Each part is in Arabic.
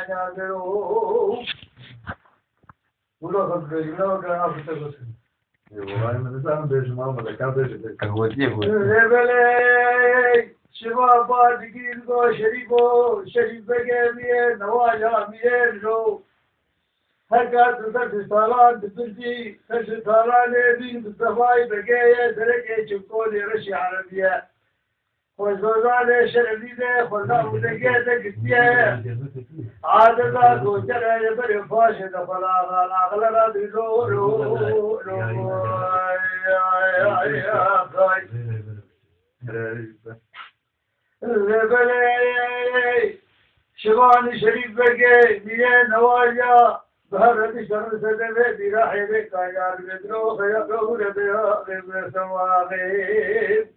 كاجارو ولا قد لا كان أفتكر والله ما نسأل بيجمع ولا كابيج كهوتي لبلي شباب بادقين کو شریف بگه نواجه میره رو هر کار در سالان دبردی در سالان بین دفاعی بگه درک چکولی رشی عربیه خوزوزان شربیده خدا مدگه دکتیه عادتا کوچر یبر فاش دفلا اغلب رو لبلي شبان شريف بقى مية نواجا بهرد شهر سدبه براحي بكايار بدرو خيقه لبيا غيب سواغيب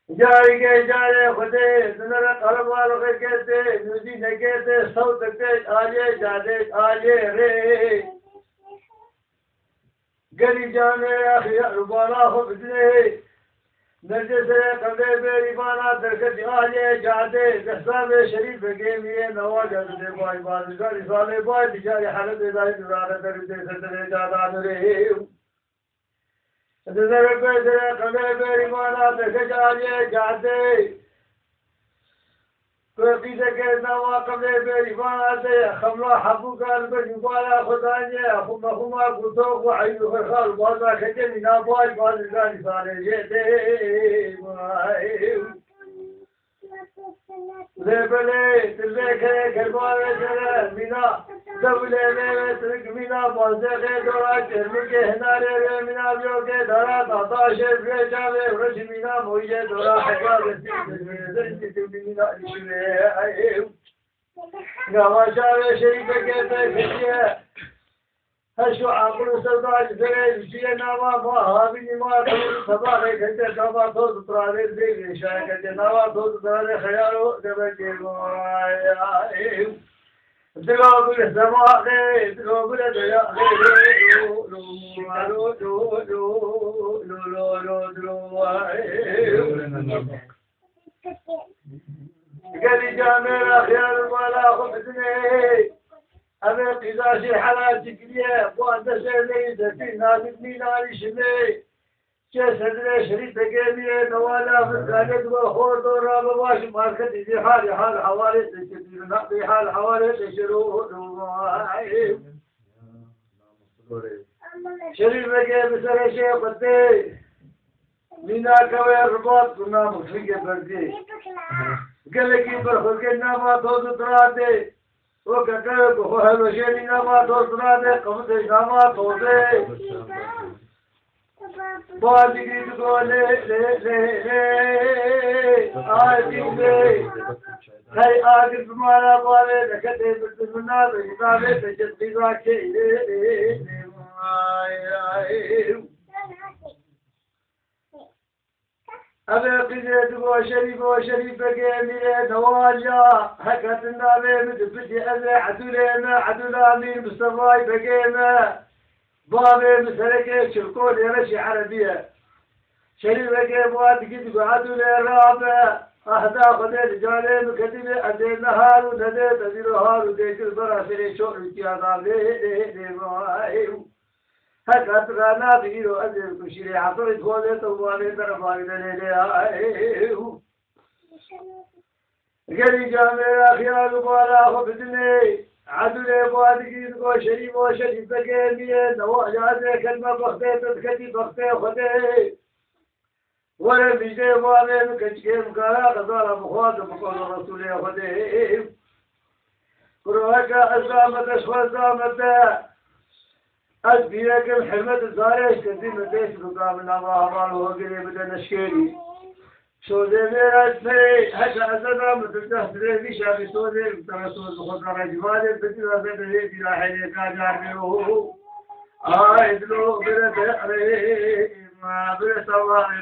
جاري خده نظر قربار خيكته نوزي نكته صوتته آليه جادت آليه ري قري جامع أخي ربانا خبزني نجسه قبل بیربانا درکت آلیه جاده دستان شریف بگیمیه نواجه ده بای بازگاری ساله بای بیچاره حالت اداری دورانه درده سدره جادان رهیو دزرگ بیدره قبل بیربانا درکت آلیه جاده کوئی که نوا قبل بیربانا ده خملا حبوکان بجبالا خدانیه خما کتوق و عیدو خرخال بازا خجمی نابای بازگاری ساله جده لبلي تلك كربانة جرا منا دولة में تلك منا بازه دورا چرمك هناره منا بيو के دورا दाता شر بيجاوه ورش منا مويه دورا حجاب زين منا شويه نواشاوه شريف कहते हैं هشو عقل سوداء جري جي نوا ما هابي ما صباح घंटे सवा दो दुराले दे शायद के नवा दो दुराले खयालो जब के दिलोबुल समागे दिलोबुल दया قال جامع خيار ولا خبزني أنا قزاش حالات كلية وأنت سيدي دفين نادي ميناري شمي شدري شريف تقيمية نوالا في الزانيت والخور دورا بواش ماركت دي حال حوالي تشتير نقضي حال حوالي تشروه شريف تقيم بسر شيء قدي مينا كوي رباط كنا مخفية بردي قال لك برخوك الناما توزو تراتي وكذا بخوه الوشيني ناما توزنا ده قمت ناما توزي بازي تقول لي آجي لي هاي آجي بمانا بالي لكتي بتمنى بجنابي تجد قيزاكي أبي قيزة وشريف بقيمي نواجا هكذا النابي مدبتي أبي عدولا أمين مصطفى بقيمي بابي مسلكي شركون يرشي عربية شريف بقيمي وادقيد عدولا رابع أهدا خدي جالي مكتبي أدي نهار وندي تدير هار وديك البراسلي شوق الكيانا ليه هكذا غانا بيرو أجل كشري عطرت هذا توالي ترفاعي دليله قال جامع خيال بالا خبزني عدل بادقين کو شريف وشريف بقيمية نواجه كلمة بختي تدكتي بختي خدي ولا بيجي وامن كشكيم كارا قدر مخاط بقول رسول خدي كروهك أزامت أزامت أزبيك الحمد الزارش كثير من ديش رقام الله أماله وقري بدن الشكيري سوزي ميرا اسمي حتى أزنا متجه سريبي شابي سوزي مترسوز خضر جمالي بدن أزنا هيدي لا حيني كاجار بيوه إدلو برد أري ما برد سواهر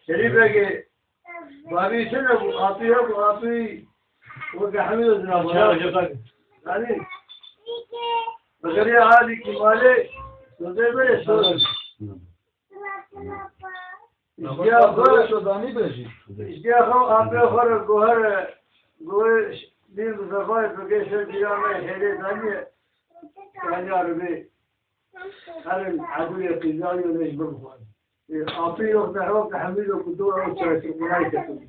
شريفك بابي سنة مقاطي وكحمل الزنابرة يعني بقرية هذه كمالي سوزي بلي سوزي اشتياق شدانی بشی اشتياق أبي خور جوهر دين زفاي بقيشة ديانة هذه ثانية يعني عربي هل عدو يقيزاني وليش بمخوان أعطيه وقت حوق حميد وكدور أو تشارك ملايكة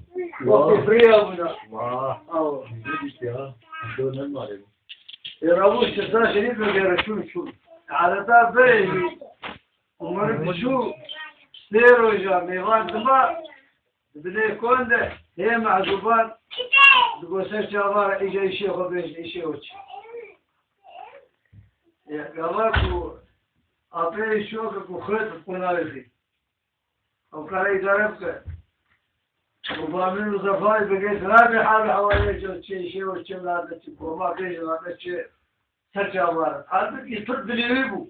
وقت فريا ونا أو دون المعلم يرابوش تسا شريف غير شو عادة بيجي ومن بشو سيرو جا ميغان تما بدنا يكون ده هي معذوبان تقول سيشاغار إيجا إشي خبيش إشي وش قالكو أعطيه شوكك وخيط القنارفي أو كاري داربك وبامين وزفاي بقيت رابي حال حوالي جو شيء وش لا تشوفه ما كيش لا تشوف سيشاغار هذا يفرد ليبو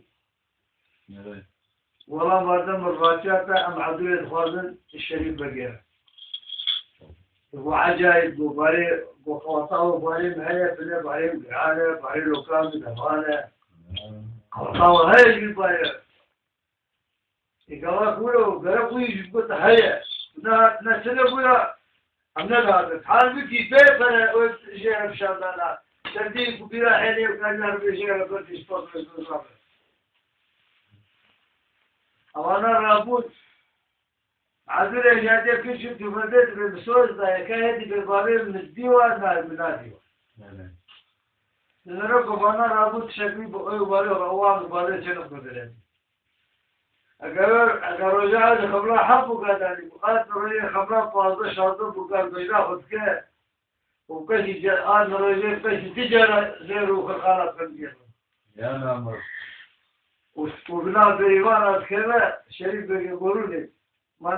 والله مردم الراتشاتا أم عدوية خازن الشريف بقير وعجائب وباري وخواطاه وباري محيا فينا باري وقعانة باري لوكام دفانة خواطاه هاي اللي باري إقالا كولو قرقوا يجبت هيا نسنة كولا عمنا هذا حال بكي بيفنا وشيء بشاندانا ترديك وبيرا حيني وكان يربي شيء لقد يشبط ويزوزابه أوانا رابط عذر جاتي كل تفردت بالصوت ده كهدي بالبابي من الديوان نار من الديوان. نرى كمان رابط شكلي بقول بالي روان بالي شنو بدرين. أجر رجع خبره حب وقادني وقاد رجع خبره فاضي شاطر وقاد بينا خدك وكشي جاء رجع كشي تجارة زيرو خالد كنجر. يا نعم. وبنا بيوان أذكره شريف بيقولوني ما